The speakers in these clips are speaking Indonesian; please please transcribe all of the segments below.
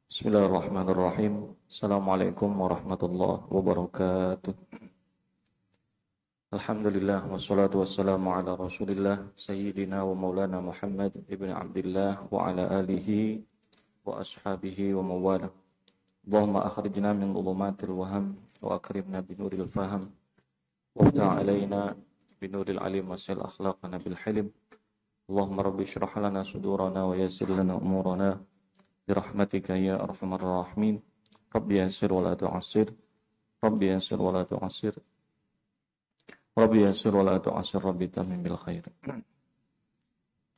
Bismillahirrahmanirrahim. Assalamualaikum warahmatullahi wabarakatuh. Alhamdulillah wassalatu wassalamu ala Rasulillah sayyidina wa maulana Muhammad ibn Abdullah wa ala alihi wa ashabihi wa mawala. Allahumma akhrijna min dhulumatil waham wa akrimna binuril faham waftah alaina binuril alim wasil akhlaqana bil hilim. Allahumma rabbi shrah lana sudurana wa yassir lana umurana birahmatika ya arhamar rahimin. Rabbi yassir wa la tu'assir, Rabbi yassir wa la tu'assir, Rabbi yassir wa la tu'assir, Rabbi tamim bil khair.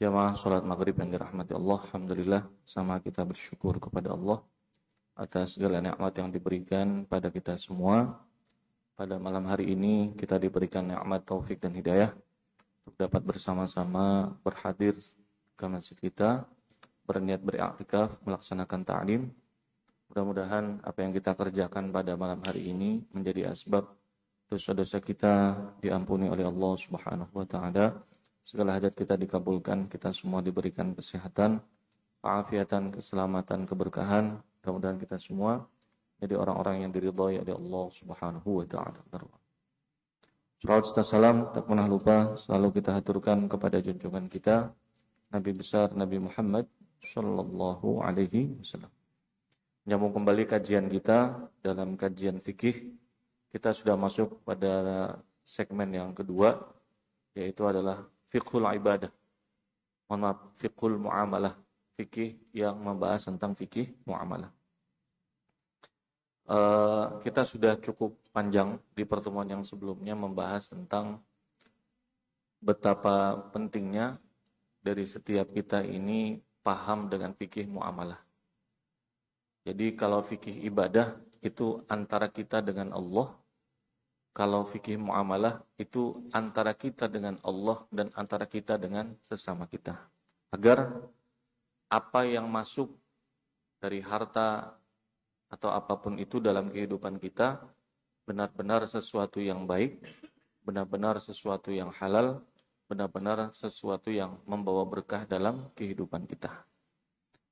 Jamaah salat maghrib yang dirahmati Allah, alhamdulillah sama kita bersyukur kepada Allah atas segala nikmat yang diberikan pada kita semua. Pada malam hari ini kita diberikan nikmat taufik dan hidayah untuk dapat bersama-sama berhadir ke masjid kita, berniat beriktikaf, melaksanakan ta'lim. Mudah-mudahan apa yang kita kerjakan pada malam hari ini menjadi asbab dosa-dosa kita diampuni oleh Allah Subhanahu wa taala. Segala hajat kita dikabulkan, kita semua diberikan kesehatan, keafiatan, keselamatan, keberkahan. Mudah-mudahan kita semua jadi orang-orang yang diridhai oleh Allah Subhanahu wa taala. Salawat serta salam tak pernah lupa selalu kita haturkan kepada junjungan kita Nabi besar Nabi Muhammad sallallahu alaihi wasallam. Menyambung kembali kajian kita dalam kajian fikih. Kita sudah masuk pada segmen yang kedua, yaitu adalah fiqhul ibadah. Mohon maaf, fiqhul muamalah. Fikih yang membahas tentang fikih muamalah. Kita sudah cukup panjang di pertemuan yang sebelumnya membahas tentang betapa pentingnya dari setiap kita ini paham dengan fikih muamalah. Jadi kalau fikih ibadah itu antara kita dengan Allah, kalau fikih muamalah itu antara kita dengan Allah dan antara kita dengan sesama kita. Agar apa yang masuk dari harta atau apapun itu dalam kehidupan kita benar-benar sesuatu yang baik, benar-benar sesuatu yang halal, benar-benar sesuatu yang membawa berkah dalam kehidupan kita.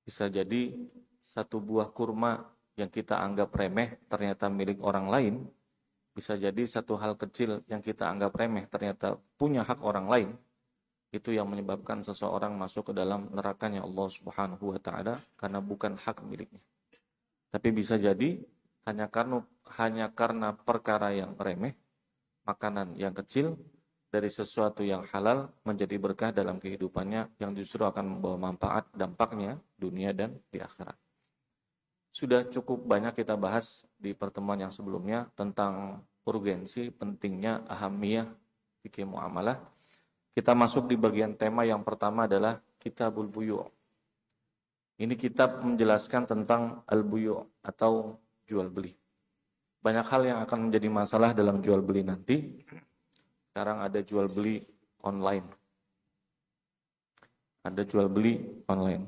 Bisa jadi satu buah kurma yang kita anggap remeh ternyata milik orang lain. Bisa jadi satu hal kecil yang kita anggap remeh ternyata punya hak orang lain. Itu yang menyebabkan seseorang masuk ke dalam nerakanya Allah Subhanahu wa taala karena bukan hak miliknya. Tapi bisa jadi hanya karena perkara yang remeh, makanan yang kecil dari sesuatu yang halal menjadi berkah dalam kehidupannya yang justru akan membawa manfaat dampaknya dunia dan di akhirat. Sudah cukup banyak kita bahas di pertemuan yang sebelumnya tentang urgensi pentingnya ahamiyah fikih muamalah. Kita masuk di bagian tema yang pertama adalah Kitabul Buyu'. Ini kitab menjelaskan tentang al-buyu' atau jual beli. Banyak hal yang akan menjadi masalah dalam jual beli nanti. Sekarang ada jual beli online. Ada jual beli online.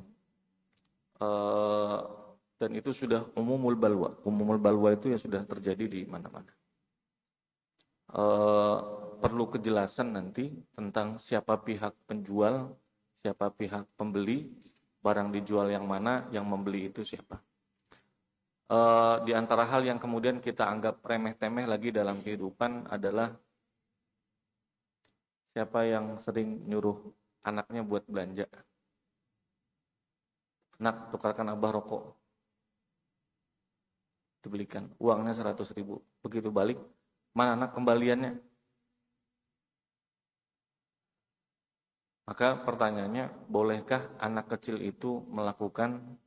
Dan itu sudah umumul balwa. Umumul balwa itu ya sudah terjadi di mana-mana. Perlu kejelasan nanti tentang siapa pihak penjual, siapa pihak pembeli, barang dijual yang mana, yang membeli itu siapa. Di antara hal yang kemudian kita anggap remeh-temeh lagi dalam kehidupan adalah siapa yang sering nyuruh anaknya buat belanja. Nak, tukarkan abah rokok. Dibelikan. Uangnya 100.000. Begitu balik, mana anak kembaliannya? Maka pertanyaannya, bolehkah anak kecil itu melakukan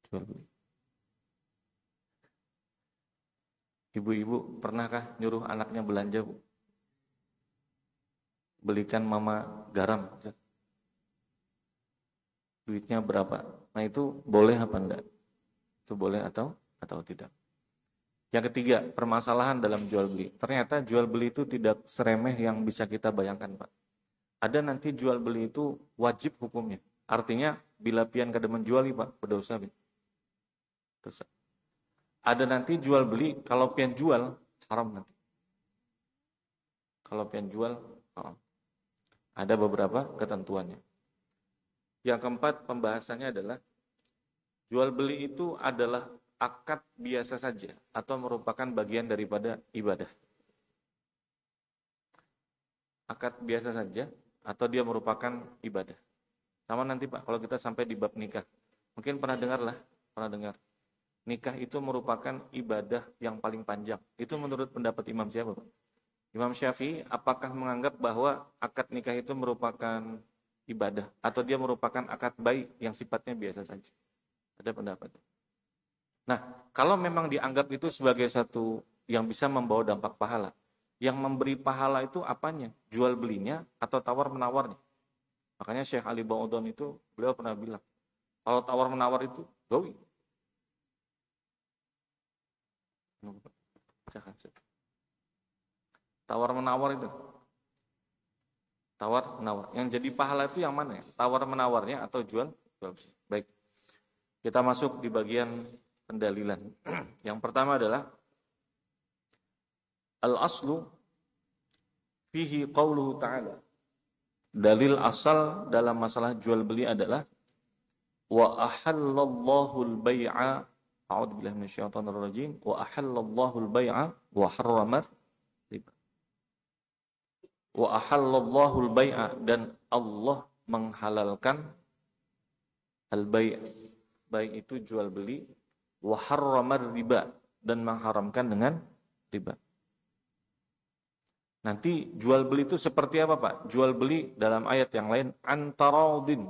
jual beli? Ibu-ibu pernahkah nyuruh anaknya belanja, Bu? Belikan mama garam. Duitnya berapa? Nah itu boleh apa enggak? Itu boleh atau tidak? Yang ketiga, permasalahan dalam jual beli. Ternyata jual beli itu tidak seremeh yang bisa kita bayangkan, Pak. Ada nanti jual beli itu wajib hukumnya. Artinya bila pian kada menjuali, Pak, berdosa. Dosa. Ada nanti jual beli, kalau pian jual haram nanti. Kalau pian jual haram. Ada beberapa ketentuannya. Yang keempat, pembahasannya adalah jual beli itu adalah akad biasa saja atau merupakan bagian daripada ibadah. Akad biasa saja atau dia merupakan ibadah. Sama nanti Pak, kalau kita sampai di bab nikah. Mungkin pernah dengar. Nikah itu merupakan ibadah yang paling panjang. Itu menurut pendapat Imam siapa Pak? Imam Syafi'i apakah menganggap bahwa akad nikah itu merupakan ibadah atau dia merupakan akad baik yang sifatnya biasa saja? Ada pendapat. Nah, kalau memang dianggap itu sebagai satu yang bisa membawa dampak pahala, yang memberi pahala itu apanya? Jual belinya atau tawar menawarnya? Makanya Syekh Ali Ba'udhan itu beliau pernah bilang, kalau tawar menawar itu gawi. Tawar menawar itu. Tawar menawar. Yang jadi pahala itu yang mana ya? Tawar menawarnya atau jual? Baik. Kita masuk di bagian pendalilan. Yang pertama adalah al-aslu fihi qauluhu ta'ala. Dalil asal dalam masalah jual beli adalah wa ahallallahu al-bai'a a'udzubillahi minasyaitonir rajim wa ahallallahu al-bai'a wa harrama riba. Wa ahallallahu al-bai'a dan Allah menghalalkan al-bai'. Bai' itu jual beli, wa harrama riba dan mengharamkan dengan riba. Nanti jual beli itu seperti apa Pak? Jual beli dalam ayat yang lain antaraudin,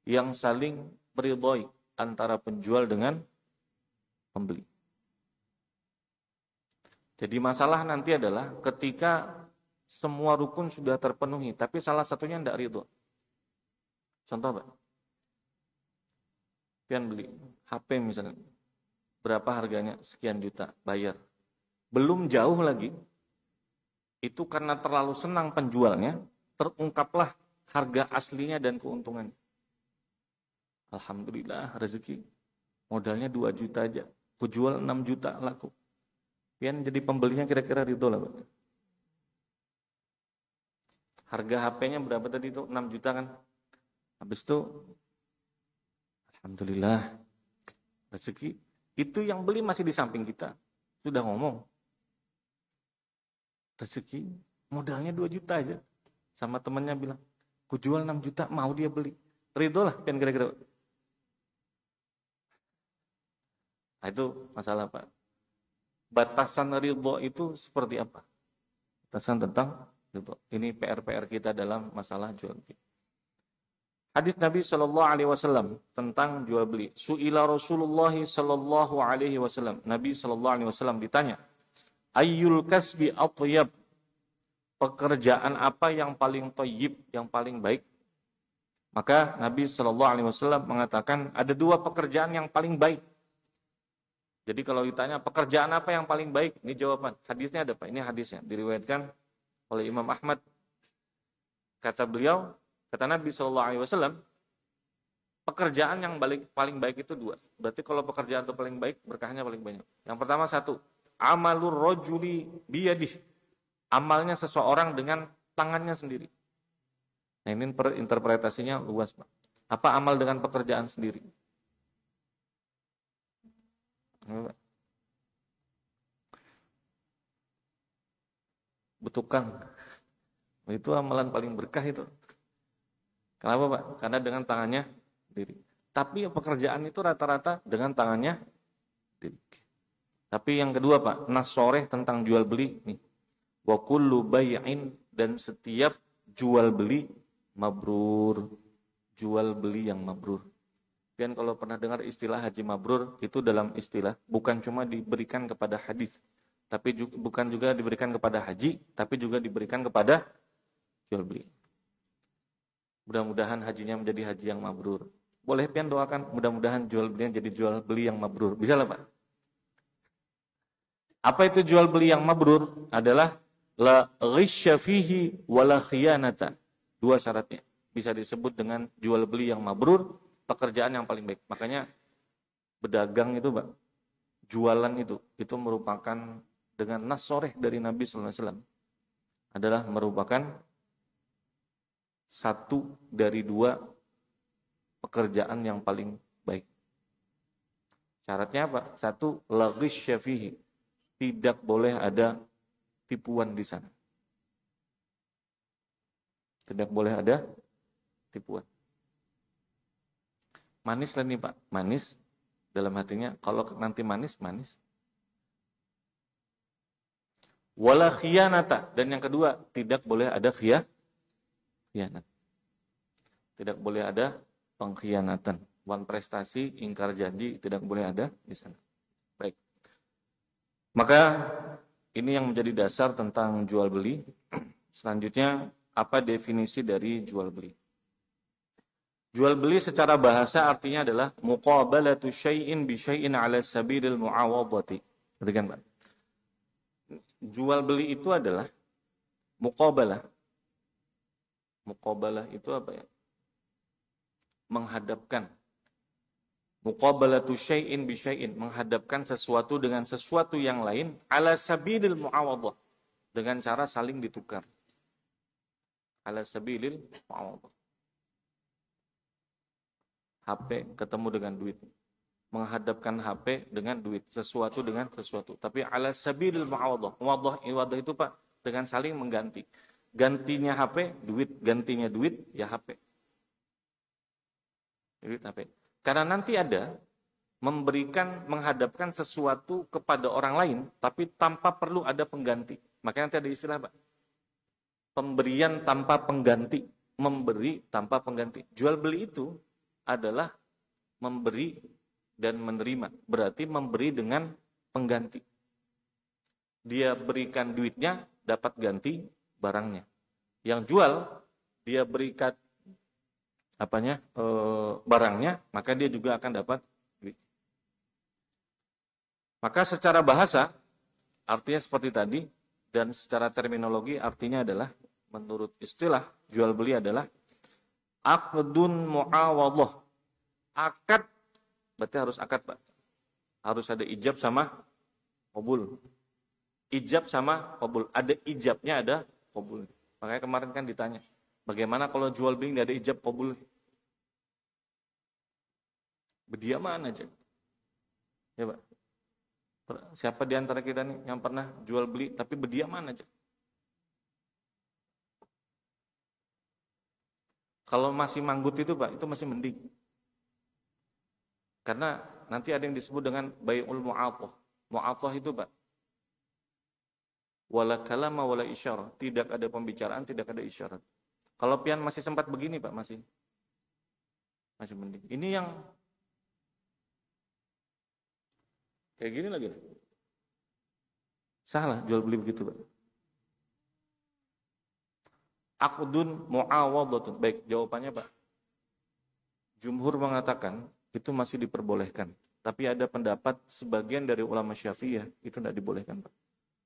yang saling meridhai antara penjual dengan pembeli. Jadi masalah nanti adalah ketika semua rukun sudah terpenuhi tapi salah satunya tidak ridho. Contoh Pak, pian beli HP misalnya, berapa harganya? Sekian juta, bayar. Belum jauh lagi, itu karena terlalu senang penjualnya, terungkaplah harga aslinya dan keuntungannya. Alhamdulillah rezeki, modalnya 2 juta aja, ku jual 6 juta laku. Pian jadi pembelinya kira-kira ridho lah Pak. Harga HP-nya berapa tadi itu? 6 juta kan? Habis itu, alhamdulillah rezeki. Itu yang beli masih di samping kita. Sudah ngomong. Rezeki modalnya 2 juta aja. Sama temannya bilang, ku jual 6 juta, mau dia beli. Ridho lah, kan kira-kira. Nah, itu masalah Pak. Batasan ridho itu seperti apa? Batasan tentang ridho. Ini PR-PR kita dalam masalah jual beli. Hadis Nabi Shallallahu Alaihi Wasallam tentang jual beli. Su'ila Rasulullah Shallallahu Alaihi Wasallam. Nabi Shallallahu Alaihi Wasallam ditanya, Ayyul kasbi atyab, pekerjaan apa yang paling thayyib, yang paling baik? Maka Nabi Shallallahu Alaihi Wasallam mengatakan ada 2 pekerjaan yang paling baik. Jadi kalau ditanya pekerjaan apa yang paling baik, ini jawaban. Hadisnya ada Pak, ini hadisnya diriwayatkan oleh Imam Ahmad. Kata beliau, kata Nabi Shallallahu Alaihi Wasallam, pekerjaan yang paling baik itu 2. Berarti kalau pekerjaan itu paling baik, berkahnya paling banyak. Yang pertama 1. Amalur rajuli biyadih, amalnya seseorang dengan tangannya sendiri. Nah ini interpretasinya luas Pak. Apa amal dengan pekerjaan sendiri? Bertukang, itu amalan paling berkah itu. Kenapa Pak? Karena dengan tangannya sendiri. Tapi pekerjaan itu rata-rata dengan tangannya sendiri. Tapi yang kedua Pak, nas soreh tentang jual beli nih. Wa kullu bai'in, dan setiap jual beli mabrur, jual beli yang mabrur. Dan kalau pernah dengar istilah haji mabrur, itu dalam istilah bukan cuma diberikan kepada hadis, tapi juga, bukan juga diberikan kepada haji, tapi juga diberikan kepada jual beli. Mudah-mudahan hajinya menjadi haji yang mabrur. Boleh pian doakan mudah-mudahan jual belinya jadi jual beli yang mabrur. Bisa lah Pak. Apa itu jual beli yang mabrur? Adalah la ghisya fihi wa la khiyanata. 2 syaratnya. Bisa disebut dengan jual beli yang mabrur, pekerjaan yang paling baik. Makanya berdagang itu Pak, jualan itu merupakan dengan nas soreh dari Nabi sallallahu alaihi wasallam, adalah merupakan satu dari dua pekerjaan yang paling baik. Syaratnya apa? Satu, la ghisya fihi. Tidak boleh ada tipuan di sana. Tidak boleh ada tipuan. Manis lah nih Pak, manis dalam hatinya. Kalau nanti manis, manis. Wala khiyanata. Dan yang kedua, tidak boleh ada khianat. Tidak boleh ada pengkhianatan. Wan prestasi, ingkar janji, tidak boleh ada di sana. Baik. Maka ini yang menjadi dasar tentang jual beli. Selanjutnya, apa definisi dari jual beli? Jual beli secara bahasa artinya adalah muqabalatu syai'in bi syai'in 'ala sabilil mu'awadhati. Perhatikan Pak. Jual beli itu adalah muqabalah. Muqabalah itu apa ya? Menghadapkan. Muqabalatu syai'in bi syai'in, menghadapkan sesuatu dengan sesuatu yang lain 'ala sabilil mu'awadhah, dengan cara saling ditukar. 'Ala sabilil mu'awadhah. HP ketemu dengan duit. Menghadapkan HP dengan duit, sesuatu dengan sesuatu. Tapi 'ala sabilil mu'awadhah. Mu'awadhah itu Pak, dengan saling mengganti. Gantinya HP, duit, gantinya duit, ya HP. Duit HP. Karena nanti ada menghadapkan sesuatu kepada orang lain, tapi tanpa perlu ada pengganti. Makanya nanti ada istilah Pak, pemberian tanpa pengganti, memberi tanpa pengganti. Jual beli itu adalah memberi dan menerima, berarti memberi dengan pengganti. Dia berikan duitnya, dapat ganti barangnya. Yang jual, dia berikan barangnya, maka dia juga akan dapat duit. Maka secara bahasa artinya seperti tadi, dan secara terminologi artinya adalah, menurut istilah jual beli adalah aqdun mu'awadhah. Akad, berarti harus akad Pak. Harus ada ijab sama qabul. Ijab sama qabul. Ada ijabnya, ada qabul. Makanya kemarin kan ditanya, bagaimana kalau jual beli tidak ada ijab qabul? Berdiaman aja. Ya Pak. Siapa di antara kita nih yang pernah jual beli tapi berdiaman aja? Kalau masih manggut itu Pak, itu masih mending. Karena nanti ada yang disebut dengan bai'ul mu'athah. Mu'athah itu Pak, wala kalama wala isyarah. Tidak ada pembicaraan, tidak ada isyarat. Kalau pian masih sempat begini Pak, masih mending. Ini yang kayak gini lagi. Salah jual beli begitu Pak. Aqdun mu'awadhatun. Baik, jawabannya Pak. Jumhur mengatakan itu masih diperbolehkan. Tapi ada pendapat sebagian dari ulama Syafi'iyah itu tidak dibolehkan Pak.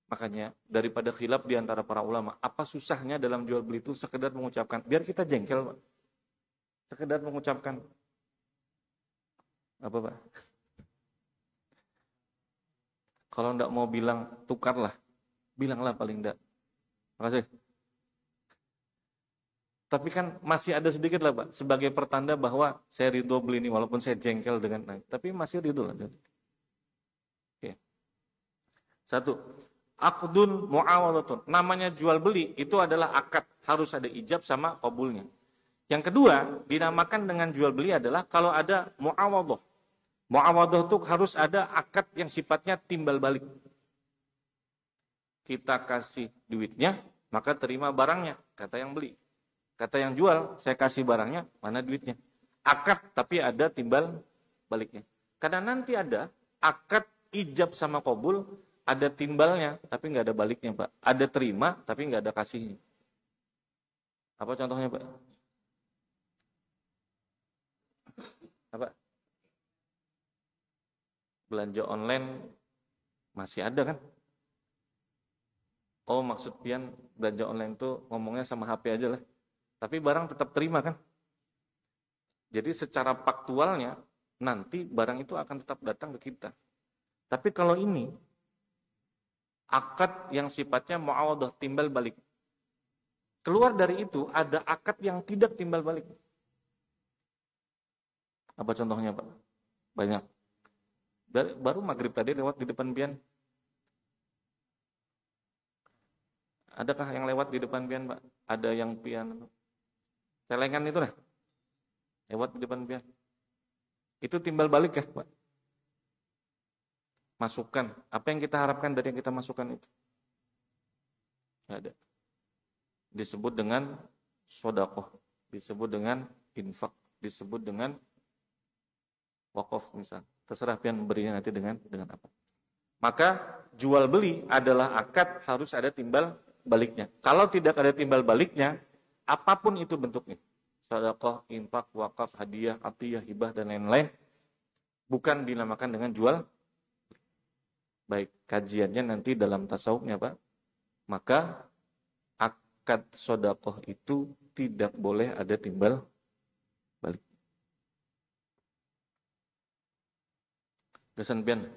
Makanya daripada khilaf di antara para ulama, apa susahnya dalam jual beli itu sekedar mengucapkan, biar kita jengkel Pak. Sekedar mengucapkan apa Pak? Kalau enggak mau bilang tukarlah, bilanglah paling enggak. Makasih. Tapi kan masih ada sedikit lah Pak, sebagai pertanda bahwa saya ridho beli ini, walaupun saya jengkel dengan naik, tapi masih ridho lah. Oke. Satu, aqdun mu'awadhatun. Namanya jual beli itu adalah akad, harus ada ijab sama qabulnya. Yang kedua, dinamakan dengan jual beli adalah kalau ada mu'awadhah. Mu'awadhah itu harus ada akad yang sifatnya timbal balik. Kita kasih duitnya, maka terima barangnya, kata yang beli. Kata yang jual, saya kasih barangnya, mana duitnya. Akad tapi ada timbal baliknya. Karena nanti ada akad ijab sama qabul, ada timbalnya tapi nggak ada baliknya Pak. Ada terima tapi nggak ada kasihnya. Apa contohnya Pak? Apa? Belanja online masih ada kan? Oh maksud pian belanja online tuh ngomongnya sama HP aja lah. Tapi barang tetap terima kan? Jadi secara faktualnya nanti barang itu akan tetap datang ke kita. Tapi kalau ini akad yang sifatnya mu'awadhah timbal balik. Keluar dari itu ada akad yang tidak timbal balik. Apa contohnya Pak? Banyak. Baru maghrib tadi lewat di depan pian. Adakah yang lewat di depan pian Pak? Ada yang pian celengan itu lah. Lewat di depan pian. Itu timbal balik ya Pak? Masukan. Apa yang kita harapkan dari yang kita masukkan itu? Nggak ada. Disebut dengan sodakoh, disebut dengan infak, disebut dengan wakaf misal. Terserah pian berinya nanti dengan apa. Maka jual beli adalah akad, harus ada timbal baliknya. Kalau tidak ada timbal baliknya, apapun itu bentuknya, sodakoh, infak, wakaf, hadiah, atiyah, hibah dan lain-lain, bukan dinamakan dengan jual. Baik, kajiannya nanti dalam tasawufnya Pak. Maka akad sodakoh itu tidak boleh ada timbal balik. Desan pian.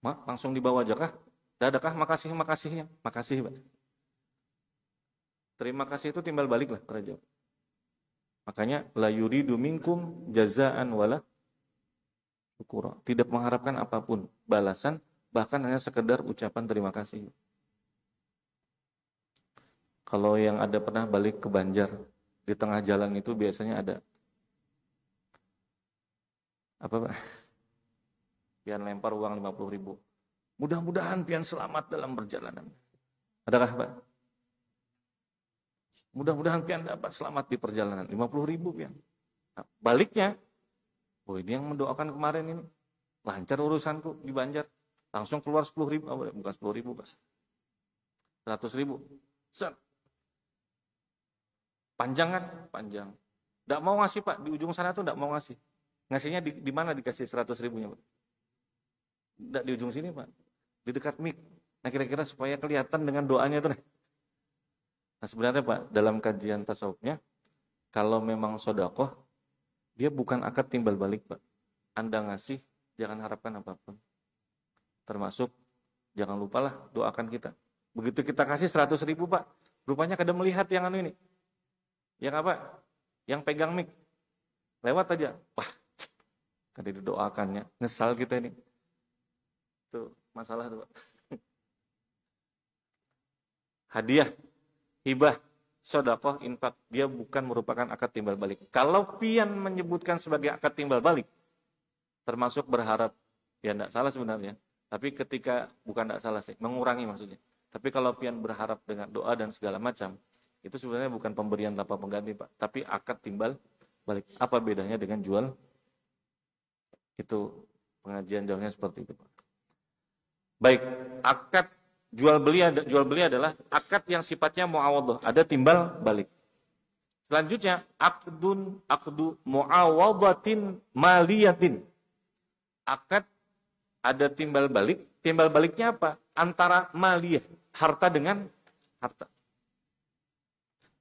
Mak, langsung dibawa aja kah? Dadakah makasih ya? Makasih Pak. Terima kasih itu timbal balik lah kerja. Makanya la yuridu minkum jazaan wala syukura. Tidak mengharapkan apapun balasan, bahkan hanya sekedar ucapan terima kasih. Kalau yang ada pernah balik ke Banjar, di tengah jalan itu biasanya ada apa Pak? Pian lempar uang 50.000. Mudah-mudahan pian selamat dalam perjalanan. Adakah Pak? Mudah-mudahan pian dapat selamat di perjalanan. 50.000 pian. Nah, baliknya, oh ini yang mendoakan kemarin ini. Lancar urusanku di Banjar. Langsung keluar 10.000. Oh, bukan 10.000 Pak. 100.000. Set. Panjang kan? Panjang. Nggak mau ngasih Pak, di ujung sana tuh nggak mau ngasih. Ngasihnya di mana dikasih 100.000-nya Pak? Nggak di ujung sini Pak, di dekat mic. Nah kira-kira supaya kelihatan dengan doanya tuh. Nah sebenarnya Pak, dalam kajian tasawufnya, kalau memang sodakoh, dia bukan akad timbal balik Pak. Anda ngasih, jangan harapkan apapun. Termasuk, jangan lupalah doakan kita. Begitu kita kasih 100.000 Pak, rupanya kada melihat yang anu ini. Yang apa? Yang pegang mic. Lewat aja. Wah, kan didoakannya. Nyesal kita ini. Itu masalah tuh Pak. Hadiah, hibah, sodakoh, infak. Dia bukan merupakan akad timbal balik. Kalau pian menyebutkan sebagai akad timbal balik, termasuk berharap, ya tidak salah sebenarnya. Tapi ketika, bukan tidak salah sih, mengurangi maksudnya. Tapi kalau pian berharap dengan doa dan segala macam, itu sebenarnya bukan pemberian tanpa pengganti Pak, tapi akad timbal balik. Apa bedanya dengan jual? Itu pengajian jauhnya seperti itu Pak. Baik, akad jual beli adalah akad yang sifatnya muawadhah, ada timbal balik. Selanjutnya akdu muawadhatin maliyatin. Akad ada timbal balik. Timbal baliknya apa? Antara maliyah, harta dengan harta.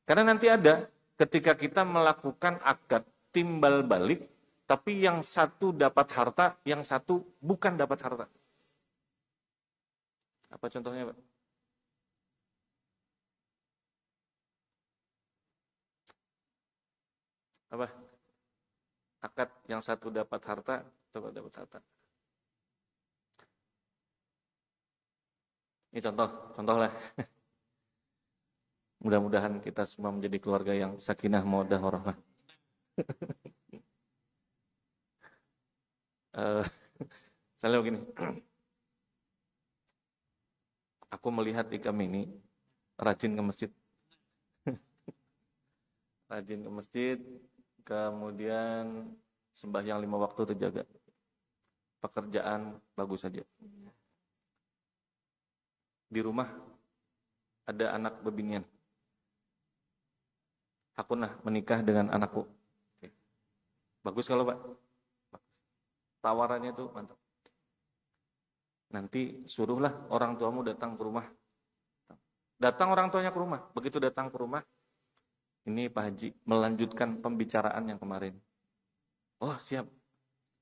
Karena nanti ada ketika kita melakukan akad timbal balik, tapi yang satu dapat harta, yang satu bukan dapat harta. Apa contohnya, Pak? Apa? Akad yang satu dapat harta, atau dapat harta. Ini contoh lah. Mudah-mudahan kita semua menjadi keluarga yang sakinah, mawaddah, warahmah. Misalnya begini. Aku melihat Ikam ini rajin ke masjid. Rajin ke masjid, kemudian sembahyang 5 waktu terjaga. Pekerjaan bagus saja. Di rumah ada anak bebinian. Aku menikah dengan anakku. Oke. Bagus kalau Pak? Bagus. Tawarannya itu mantap. Nanti suruhlah orang tuamu datang ke rumah. Datang orang tuanya ke rumah. Begitu datang ke rumah, ini Pak Haji melanjutkan pembicaraan yang kemarin. Oh siap.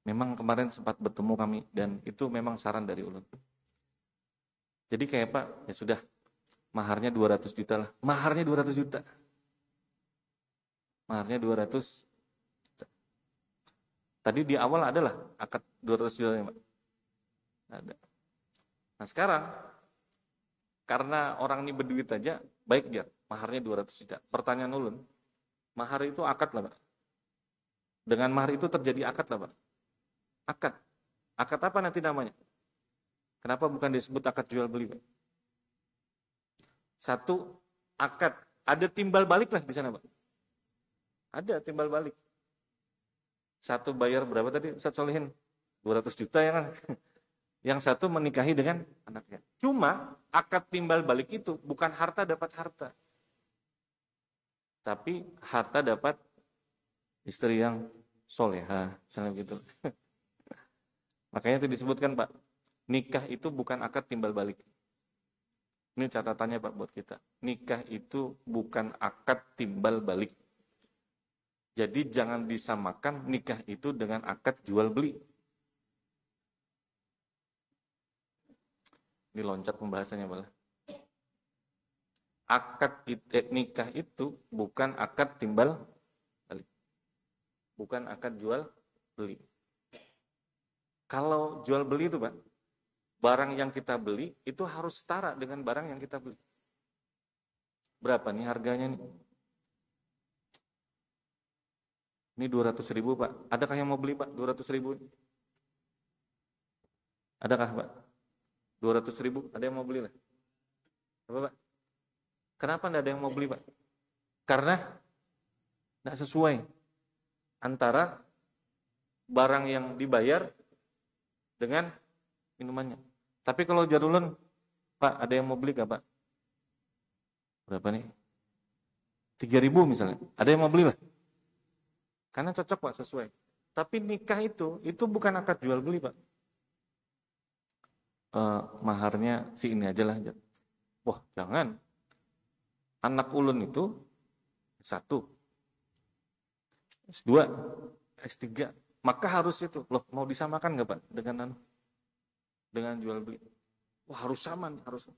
Memang kemarin sempat bertemu kami dan itu memang saran dari ulun. Jadi kayak Pak, ya sudah. maharnya 200 juta lah. Maharnya 200 juta. Maharnya 200 juta. Tadi di awal adalah akad 200 juta ya, Pak? Ada. Nah sekarang, karena orang ini berduit aja, baik Jar, maharnya 200 juta. Pertanyaan ulun, mahar itu akad lah Pak. Dengan mahar itu terjadi akad lah Pak. Akad. Akad apa nanti namanya? Kenapa bukan disebut akad jual beli Pak? Satu, akad. Ada timbal balik lah di sana Pak. Ada timbal balik. Satu bayar berapa tadi Ustaz Solihin? 200 juta ya kan? Yang satu menikahi dengan anaknya. Cuma akad timbal balik itu bukan harta dapat harta. Tapi harta dapat istri yang soleha. Misalnya begitu. Makanya itu disebutkan Pak. Nikah itu bukan akad timbal balik. Ini catatannya Pak buat kita. Nikah itu bukan akad timbal balik. Jadi jangan disamakan nikah itu dengan akad jual beli. Ini loncat pembahasannya malah. Akad nikah itu bukan akad timbal balik. Bukan akad jual beli. Kalau jual beli itu Pak, barang yang kita beli itu harus setara dengan barang yang kita beli. Berapa nih harganya nih? Ini 200.000 Pak. Adakah yang mau beli Pak 200.000? Adakah Pak? 200.000? Ada yang mau beli lah? Apa Pak? Kenapa tidak ada yang mau beli Pak? Karena tidak sesuai antara barang yang dibayar dengan minumannya. Tapi kalau jarulun, Pak ada yang mau beli gak Pak? Berapa nih? 3.000 misalnya. Ada yang mau beli Pak? Karena cocok Pak, sesuai. Tapi nikah itu bukan akad jual beli Pak. Maharnya si ini aja lah. Wah jangan. Anak ulun itu S1, S2, S3. Maka harus itu. Loh mau disamakan gak Pak dengan jual beli? Wah harus sama nih, harus.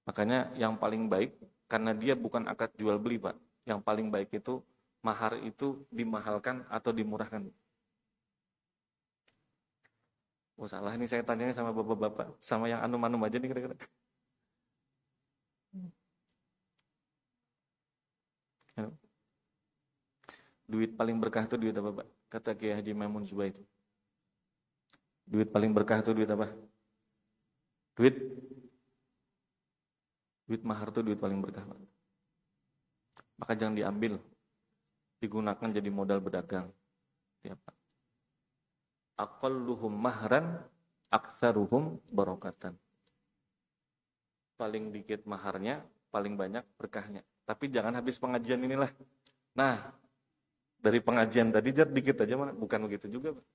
Makanya yang paling baik, karena dia bukan akad jual beli Pak. Yang paling baik itu mahar itu dimahalkan atau dimurahkan. Oh salah ini saya tanyanya sama bapak-bapak, sama yang anum-anum aja nih kira-kira. Duit paling berkah itu duit apa Pak? Kata Kiai Haji Maimun Zubair itu. Duit paling berkah itu duit apa? Duit mahar itu duit paling berkah Pak. Maka jangan diambil, digunakan jadi modal berdagang. Ya, Pak. Aqalluhum mahran, aktsaruhum barokatan. Paling dikit maharnya, paling banyak berkahnya. Tapi jangan habis pengajian inilah. Nah, dari pengajian tadi jar dikit aja mana? Bukan begitu juga, Pak.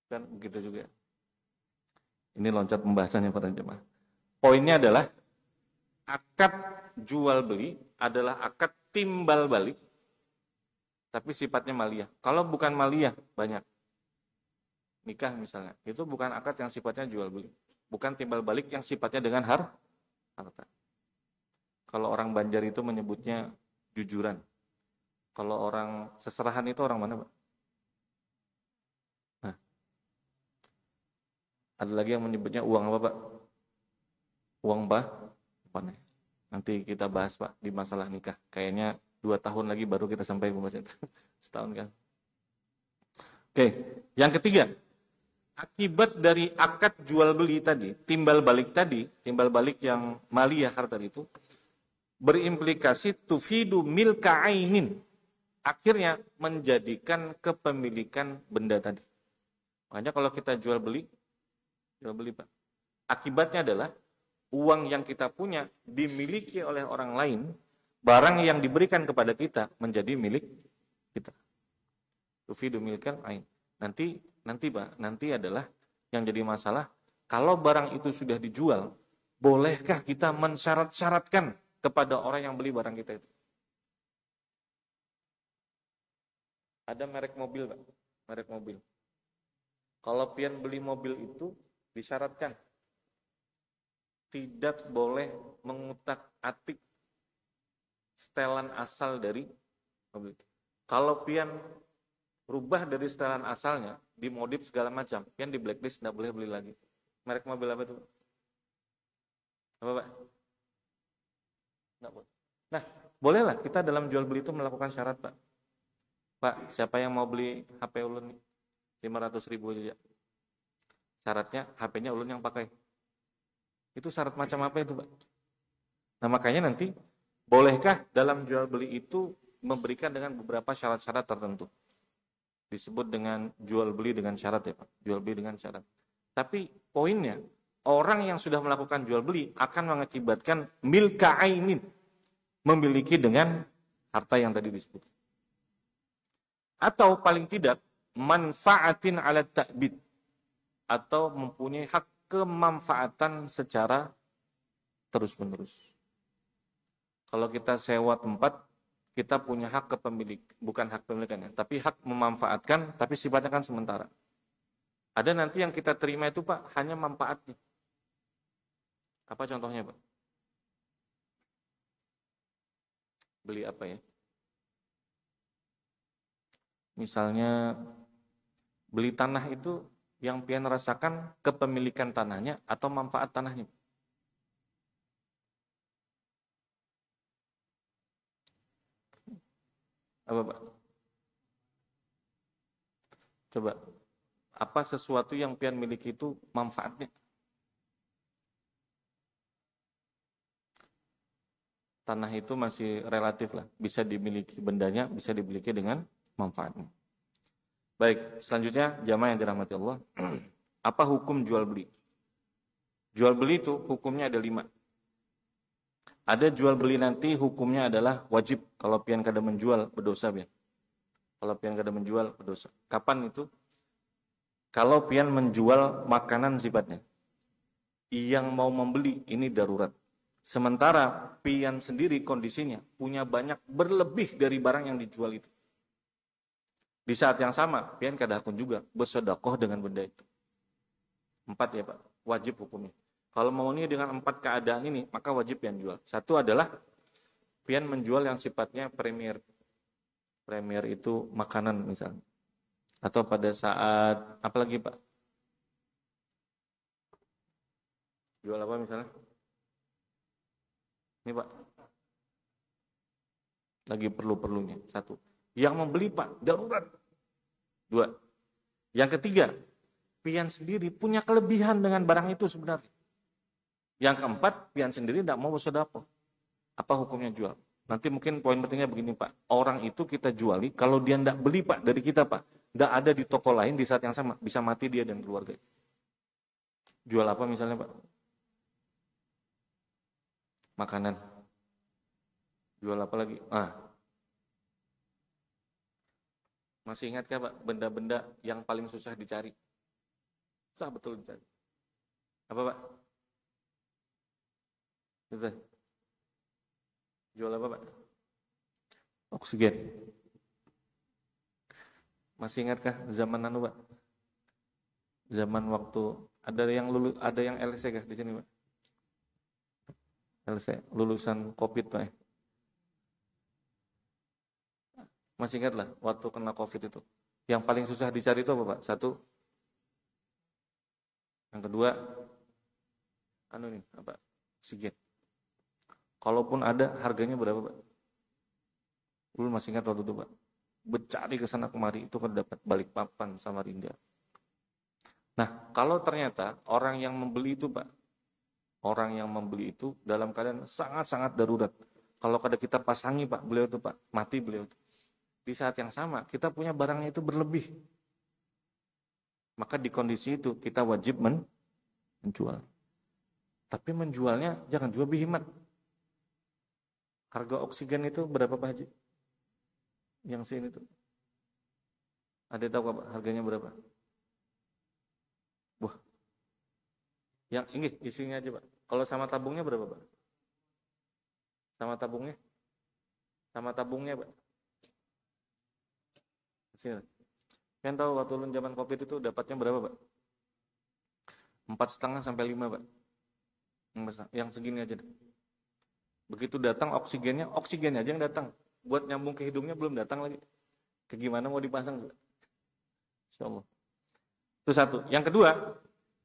Bukan begitu juga. Ini loncat pembahasannya para jemaah. Poinnya adalah akad jual beli adalah akad timbal balik, tapi sifatnya maliyah. Kalau bukan maliyah, banyak. Nikah misalnya, itu bukan akad yang sifatnya jual beli. Bukan timbal balik yang sifatnya dengan harta. Kalau orang Banjar itu menyebutnya jujuran. Kalau orang seserahan itu orang mana Pak? Nah, ada lagi yang menyebutnya uang apa Pak? Uang apa nih? Nanti kita bahas Pak di masalah nikah. Kayaknya 2 tahun lagi baru kita sampai pembahasan itu. Setahun kan. Oke, yang ketiga. Akibat dari akad jual beli tadi, timbal balik yang maliyah harta itu, berimplikasi tufidu milka ainin. Akhirnya menjadikan kepemilikan benda tadi. Makanya kalau kita jual beli Pak. Akibatnya adalah uang yang kita punya dimiliki oleh orang lain, barang yang diberikan kepada kita menjadi milik kita. Tufidu milkan ain. Nanti Pak, nanti adalah yang jadi masalah, kalau barang itu sudah dijual, bolehkah kita mensyarat-syaratkan kepada orang yang beli barang kita itu? Ada merek mobil Pak, merek mobil. Kalau pian beli mobil itu disyaratkan tidak boleh mengutak-atik setelan asal dari mobil itu. Kalau pian rubah dari setelan asalnya, dimodif segala macam, pian di blacklist, tidak boleh beli lagi. Merek mobil apa itu? Apa Pak? Nggak boleh. Nah, bolehlah kita dalam jual beli itu melakukan syarat Pak. Pak, siapa yang mau beli HP ulun nih? 500.000 aja. Syaratnya HP-nya ulun yang pakai. Itu syarat macam apa itu Pak? Nah makanya nanti, bolehkah dalam jual beli itu memberikan dengan beberapa syarat-syarat tertentu? Disebut dengan jual beli dengan syarat ya Pak. Jual beli dengan syarat. Tapi poinnya, orang yang sudah melakukan jual beli akan mengakibatkan milka ainin, memiliki dengan harta yang tadi disebut. Atau paling tidak manfaatin ala ta'bid, atau mempunyai hak kemanfaatan secara terus-menerus. Kalau kita sewa tempat, kita punya hak kepemilik, bukan hak pemilikannya, tapi hak memanfaatkan, tapi sifatnya kan sementara. Ada nanti yang kita terima itu Pak, hanya manfaatnya. Apa contohnya Pak? Beli apa ya? Misalnya beli tanah itu yang pian rasakan kepemilikan tanahnya atau manfaat tanahnya. Apa Pak? Coba, apa sesuatu yang pian miliki itu manfaatnya? Tanah itu masih relatif lah, bisa dimiliki bendanya, bisa dimiliki dengan manfaatnya. Baik, selanjutnya jamaah yang dirahmati Allah. Apa hukum jual beli? Jual beli itu hukumnya ada 5. Ada jual beli nanti hukumnya adalah wajib. Kalau pian kada menjual berdosa pian. Kalau pian kada menjual berdosa. Kapan itu? Kalau pian menjual makanan sifatnya. Yang mau membeli ini darurat. Sementara pian sendiri kondisinya punya banyak berlebih dari barang yang dijual itu. Di saat yang sama, pian kada hakun juga bersedekah dengan benda itu. 4 ya Pak, wajib hukumnya. Kalau mau ini dengan 4 keadaan ini, maka wajib pian jual. Satu adalah pian menjual yang sifatnya premier. Premier itu makanan misalnya. Atau pada saat, apalagi Pak? Jual apa misalnya? Ini Pak. Lagi perlu-perlunya. 1. Yang membeli Pak, darurat. 2. Yang ketiga, pian sendiri punya kelebihan dengan barang itu sebenarnya. Yang keempat, pian sendiri tidak mau bersedekah. Apa hukumnya jual? Nanti mungkin poin pentingnya begini Pak. Orang itu kita juali, kalau dia tidak beli Pak dari kita Pak, tidak ada di toko lain di saat yang sama, bisa mati dia dan keluarga. Jual apa misalnya Pak? Makanan. Jual apa lagi? Masih ingat Pak benda-benda yang paling susah dicari? Susah betul dicari. Apa Pak? Betul. Jual apa Pak? Oksigen. Masih ingatkah zaman anu Pak? Zaman waktu ada yang LC kah di sini Pak? LC lulusan COVID Pak. Masih ingat lah waktu kena COVID itu. Yang paling susah dicari itu apa Pak? 1. Yang kedua, oksigen. Kalaupun ada, harganya berapa Pak? Dulu masih ingat waktu itu Pak. Bercari ke sana kemari itu kan dapat Balikpapan sama Samarinda. Nah, kalau ternyata orang yang membeli itu Pak, orang yang membeli itu dalam keadaan sangat-sangat darurat. Kalau kada kita pasangi Pak, beliau itu Pak, mati beliau itu. Di saat yang sama, kita punya barangnya itu berlebih. Maka di kondisi itu, kita wajib menjual. Tapi menjualnya jangan jual bihimat. Harga oksigen itu berapa Pak Haji? Yang sini tuh. Ada tahu Pak harganya berapa? Wah. Yang ini isinya aja Pak. Kalau sama tabungnya berapa Pak? Sama tabungnya? Sama tabungnya Pak. Sini. Kan tahu waktu lu zaman COVID itu dapatnya berapa Pak? 4,5 sampai 5 Pak. Yang segini aja deh. Begitu datang oksigennya aja yang datang. Buat nyambung ke hidungnya belum datang lagi. Ke gimana mau dipasang? Insyaallah. Itu satu. Yang kedua,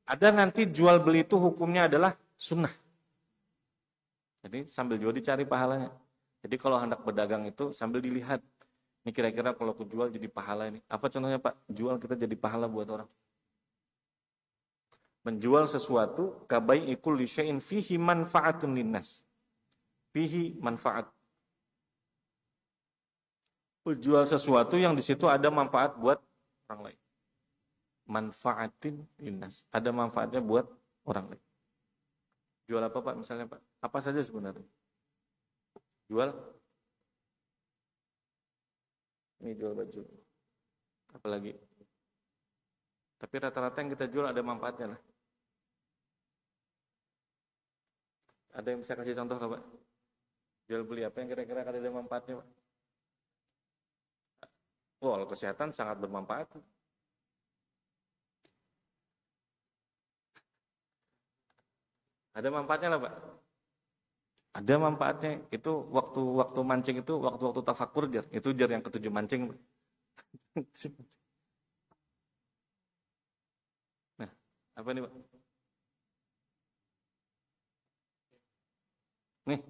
ada nanti jual beli itu hukumnya adalah sunnah. Jadi sambil jual dicari pahalanya. Jadi kalau hendak berdagang itu sambil dilihat. Ini kira-kira kalau aku jual jadi pahala ini. Apa contohnya Pak? Jual kita jadi pahala buat orang. Menjual sesuatu kabai ikul lisya'in fihi manfaatun linnas. Fihi manfaat. Menjual sesuatu yang di situ ada manfaat buat orang lain. Manfaatin linnas. Ada manfaatnya buat orang lain. Jual apa Pak misalnya Pak? Apa saja sebenarnya? Jual? Ini jual baju. Apalagi? Tapi rata-rata yang kita jual ada manfaatnya lah. Ada yang bisa kasih contoh Pak? Jual beli apa yang kira-kira ada manfaatnya Pak? Kalau kesehatan sangat bermanfaat. Ada manfaatnya lah Pak. Ada manfaatnya. Itu waktu mancing itu waktu tafakur jar. Itu jar yang ketujuh mancing. Nah, apa nih Pak? Nih.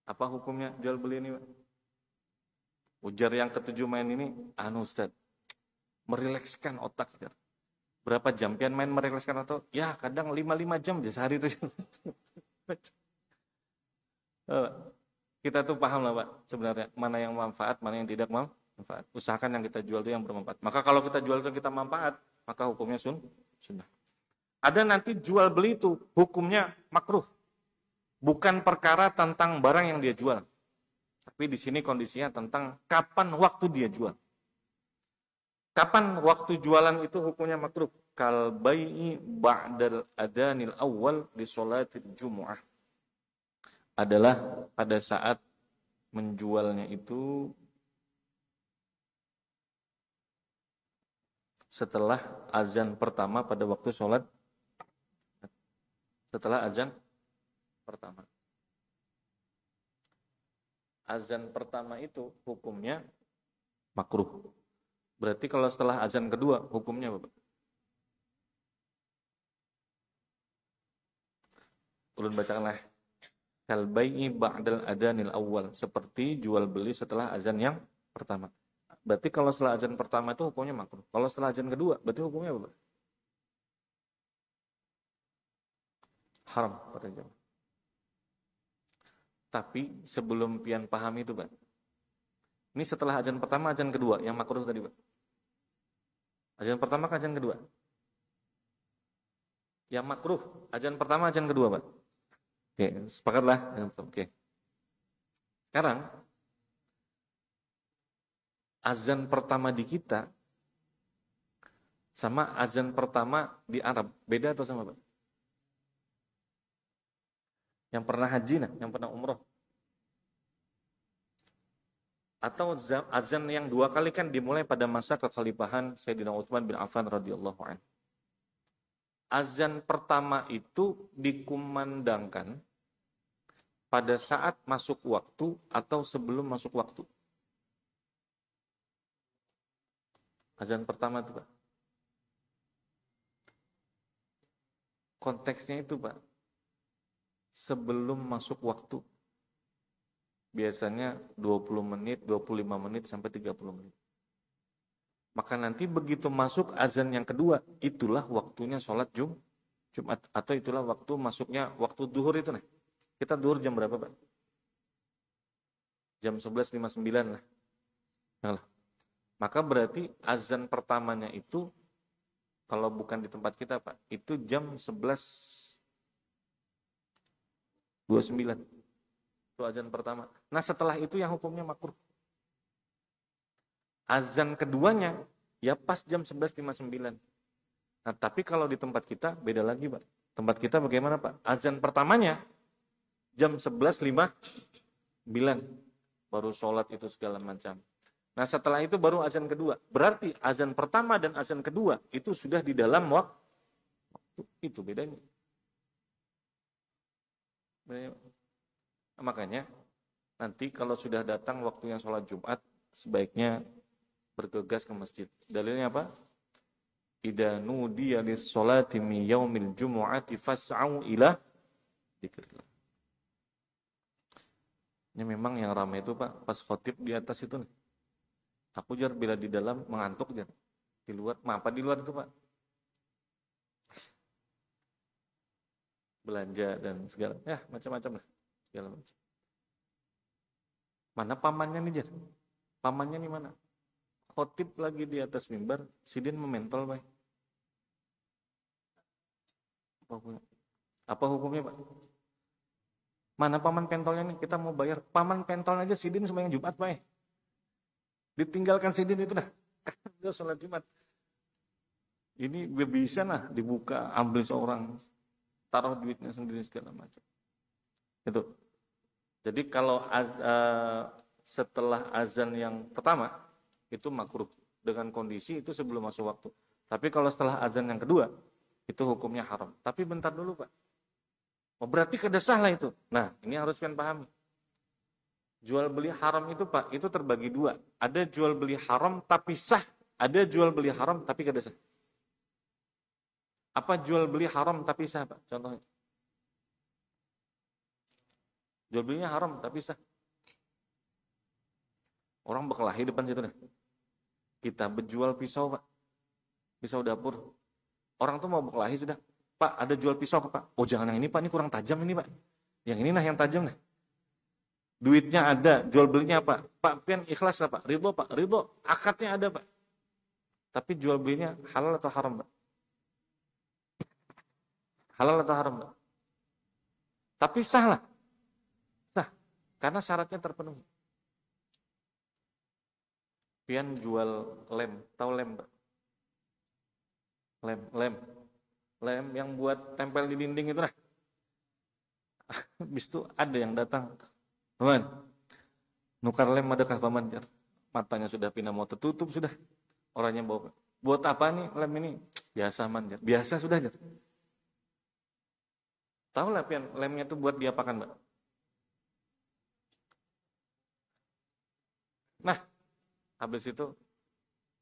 Apa hukumnya jual beli ini Pak? Ujar yang ketujuh main ini, Ustaz, merilekskan otak. Jar. Berapa jam pian main merilekskan otak? Ya kadang 5 jam sehari itu. Kita tuh paham lah Pak, sebenarnya mana yang manfaat, mana yang tidak manfaat. Usahakan yang kita jual itu yang bermanfaat. Maka kalau kita jual itu kita manfaat, maka hukumnya sunnah. Ada nanti jual beli itu hukumnya makruh. Bukan perkara tentang barang yang dia jual. Tapi di sini kondisinya tentang kapan waktu dia jual. Kapan waktu jualan itu hukumnya makruh? Kal bai'i ba'dal adanil awal di sholatil jumu'ah. Adalah pada saat menjualnya itu setelah azan pertama pada waktu sholat. Setelah azan pertama. Azan pertama itu hukumnya makruh. Berarti kalau setelah azan kedua hukumnya apa? Ulun bacakanlah. Kal bai'i ba'dal adanil awal, seperti jual beli setelah azan yang pertama. Berarti kalau setelah azan pertama itu hukumnya makruh. Kalau setelah azan kedua berarti hukumnya apa? Haram pada jam. Tapi sebelum pian paham itu, Pak. Ini setelah azan pertama, azan kedua, yang makruh tadi, Pak. Azan pertama ke azan kedua. Yang makruh, azan pertama, azan kedua, Pak. Oke, sepakatlah. Oke. Sekarang, azan pertama di kita sama azan pertama di Arab, beda atau sama, Pak? Yang pernah haji, yang pernah umroh. Atau azan yang dua kali kan dimulai pada masa kekhalifahan Sayyidina Utsman bin Affan radhiyallahu anhu. Azan pertama itu dikumandangkan pada saat masuk waktu atau sebelum masuk waktu. Azan pertama itu, Pak. Konteksnya itu, Pak, sebelum masuk waktu. Biasanya 20 menit, 25 menit, sampai 30 menit. Maka nanti begitu masuk azan yang kedua, itulah waktunya sholat Jumat. Atau itulah waktu masuknya waktu duhur itu. Nah. Kita duhur jam berapa, Pak? Jam 11.59 lah. Nah, maka berarti azan pertamanya itu, kalau bukan di tempat kita, Pak, itu jam 11.29. Itu azan pertama. Nah setelah itu yang hukumnya makruh. Azan keduanya ya pas jam 11.59. Nah tapi kalau di tempat kita beda lagi, Pak. Tempat kita bagaimana, Pak? Azan pertamanya jam 11.59. Baru sholat itu segala macam. Nah setelah itu baru azan kedua. Berarti azan pertama dan azan kedua itu sudah di dalam waktu. Itu bedanya. Makanya nanti kalau sudah datang waktunya sholat Jumat, sebaiknya bergegas ke masjid. Dalilnya apa? Idza nudiya lis-sholati min yaumil jumu'ati fas'au ila dzikrillah. Ini memang yang ramai itu Pak, pas khotib di atas itu nih. Aku jar bila di dalam mengantuk jar. Di luar, apa di luar itu Pak? Belanja dan segala, ya macam-macam lah. Segala macam. Mana pamannya nih jar? Pamannya nih mana? Khotib lagi di atas mimbar, sidin mementol Pak. Apa hukumnya Pak? Mana paman pentolnya nih? Kita mau bayar. Paman pentol aja sidin sembahyang Jumat Pak. Ditinggalkan sidin itu dah. Dia sholat Jumat. Ini bisa nah dibuka, ambil seorang, taruh duitnya sendiri segala macam. Itu. Jadi kalau setelah azan yang pertama itu makruh dengan kondisi itu sebelum masuk waktu. Tapi kalau setelah azan yang kedua itu hukumnya haram. Tapi bentar dulu Pak. Oh, berarti kedesah lah itu. Nah ini harus kalian pahami. Jual beli haram itu Pak, itu terbagi dua. Ada jual beli haram tapi sah, ada jual beli haram tapi kedesah. Apa jual beli haram tapi sah Pak? Contohnya. Jual belinya haram tapi sah. Orang berkelahi depan situ nih. Kita berjual pisau Pak. Pisau dapur. Orang tuh mau berkelahi sudah. Pak, ada jual pisau Pak. Oh jangan yang ini Pak, ini kurang tajam ini Pak. Yang ini nah yang tajam nih. Duitnya ada, jual belinya apa? Pak, pian ikhlas lah Pak, ridho Pak, ridho, akadnya ada Pak. Tapi jual belinya halal atau haram Pak? Halal atau haram Pak? Tapi sah lah. Sah, karena syaratnya terpenuhi. Pian jual lem, tahu lem Pak? Lem yang buat tempel di dinding itu nah. Habis itu ada yang datang. Paman, nukar lem adakah paman? Matanya sudah pindah mau tertutup sudah. Orangnya bawa, buat apa nih lem ini? Biasa man, biasa sudah. Tahu lah pian lemnya itu buat diapakan Mbak? Nah, habis itu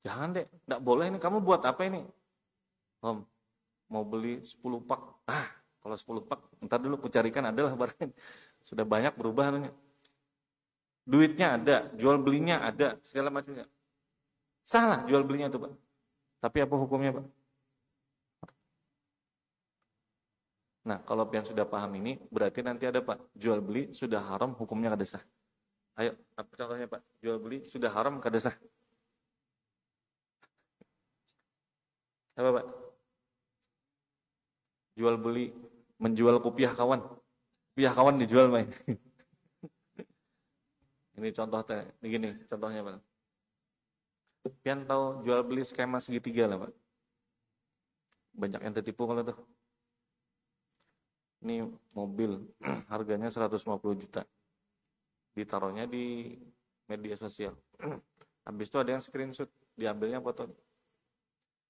jangan deh, enggak boleh ini. Kamu buat apa ini? Om, mau beli 10 pak. Kalau 10 pak, ntar dulu kucarikan adalah barang. Sudah banyak berubah namanya. Duitnya ada, jual belinya ada, segala macamnya. Salah jual belinya itu Pak. Tapi apa hukumnya Pak? Nah kalau yang sudah paham ini, berarti nanti ada Pak, jual beli sudah haram, hukumnya kadesah. Ayo, apa contohnya Pak? Jual beli sudah haram, kadesah. Apa Pak? Jual beli, menjual kopiah kawan. Kopiah kawan dijual Pak. Ini contoh gini contohnya Pak. Pian tahu jual beli skema segitiga lah Pak. Banyak yang tertipu kalau tuh. Ini mobil harganya 150 juta. Ditaruhnya di media sosial. Habis itu ada yang screenshot, diambilnya foto.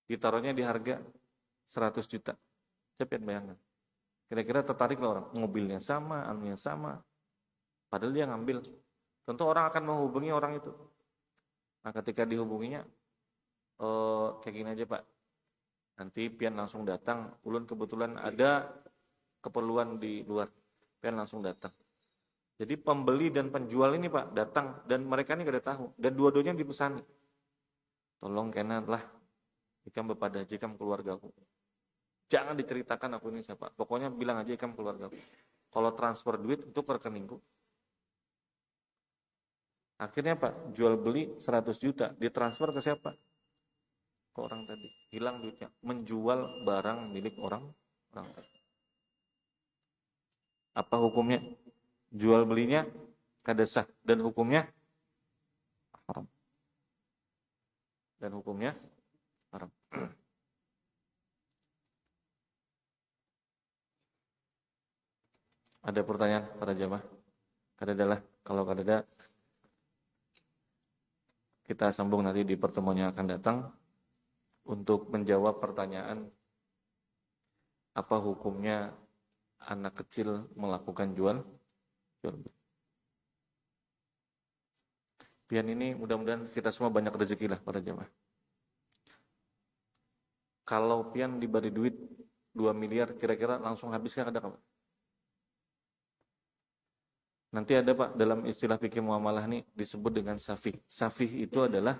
Ditaruhnya di harga 100 juta. Coba bayangkan. Kira-kira tertarik lah orang. Mobilnya sama, anunya sama. Padahal dia ngambil. Tentu orang akan menghubungi orang itu. Nah ketika dihubunginya, kayak gini aja Pak. Nanti pian langsung datang. Ulun kebetulan ada keperluan di luar. Pian langsung datang. Jadi pembeli dan penjual ini Pak datang. Dan mereka ini gak ada tahu. Dan dua-duanya dipesani. Tolong kena lah. Ikam bepada aja ikam keluargaku. Jangan diceritakan aku ini siapa. Pokoknya bilang aja ikam keluargaku. Kalau transfer duit itu ke rekeningku. Akhirnya Pak, jual beli 100 juta, ditransfer ke siapa? Ke orang tadi. Hilang duitnya. Menjual barang milik orang tadi. Apa hukumnya? Jual belinya kadesah dan hukumnya haram. Dan hukumnya haram. Ada pertanyaan para jamaah? Kadadalah, kalau kadada kita sambung nanti di pertemuan yang akan datang untuk menjawab pertanyaan Apa hukumnya anak kecil melakukan jual beli? Pian ini mudah-mudahan kita semua banyak rezeki lah para jamaah. Kalau pian diberi duit 2 miliar, kira-kira langsung habisnya ada apa? Nanti ada Pak, dalam istilah fikih muamalah nih disebut dengan safih. Safih itu adalah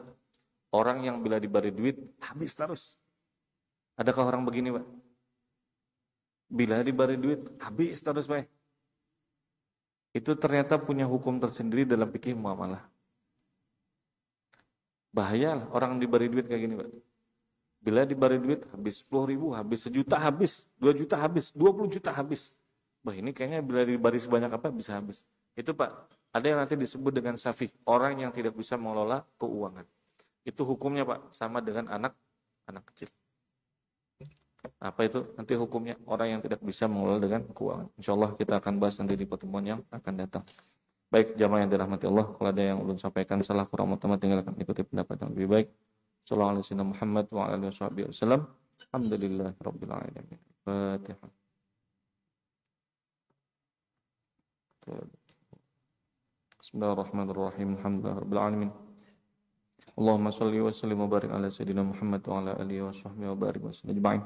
orang yang bila diberi duit, habis terus. Adakah orang begini Pak? Bila diberi duit, habis terus Pak. Itu ternyata punya hukum tersendiri dalam fikih muamalah. Bahaya lah orang diberi duit kayak gini Pak. Bila diberi duit, habis 10.000, habis 1 juta habis, 2 juta habis, 20 juta habis. Bah ini kayaknya bila diberi sebanyak apa bisa habis. Itu Pak, ada yang nanti disebut dengan safih, orang yang tidak bisa mengelola keuangan. Itu hukumnya Pak, sama dengan anak kecil. Apa itu? Nanti hukumnya orang yang tidak bisa mengelola dengan keuangan. Insya Allah kita akan bahas nanti di pertemuan yang akan datang. Baik, jamaah yang dirahmati Allah, kalau ada yang ulun sampaikan salah kurang utama tinggalkan ikuti pendapat yang lebih baik. Sallallahu alaihi wasallam Muhammad wa alihi wasallam. Alhamdulillahirabbil alamin. Fatihah. Bismillahirrahmanirrahim. Alhamdulillahirabbil alamin. Allahumma shalli wa sallim wa barik ala sayyidina Muhammad wa ala alihi wa sahbihi wa barik wa sallim ajma'in.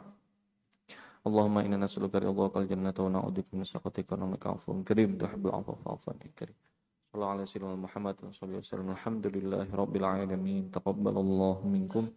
Allahumma inna nas'aluka ridhaqal jannata wa na'udzubika min sakhatika wa innaka 'afuwwun karim tuhibbul 'afwa fa'fu 'anni karim. Sallallahu alaihi wasallam Muhammad wa sallallahu alaihi wasallam. Alhamdulillahirabbil alamin. Taqabbalallahu minkum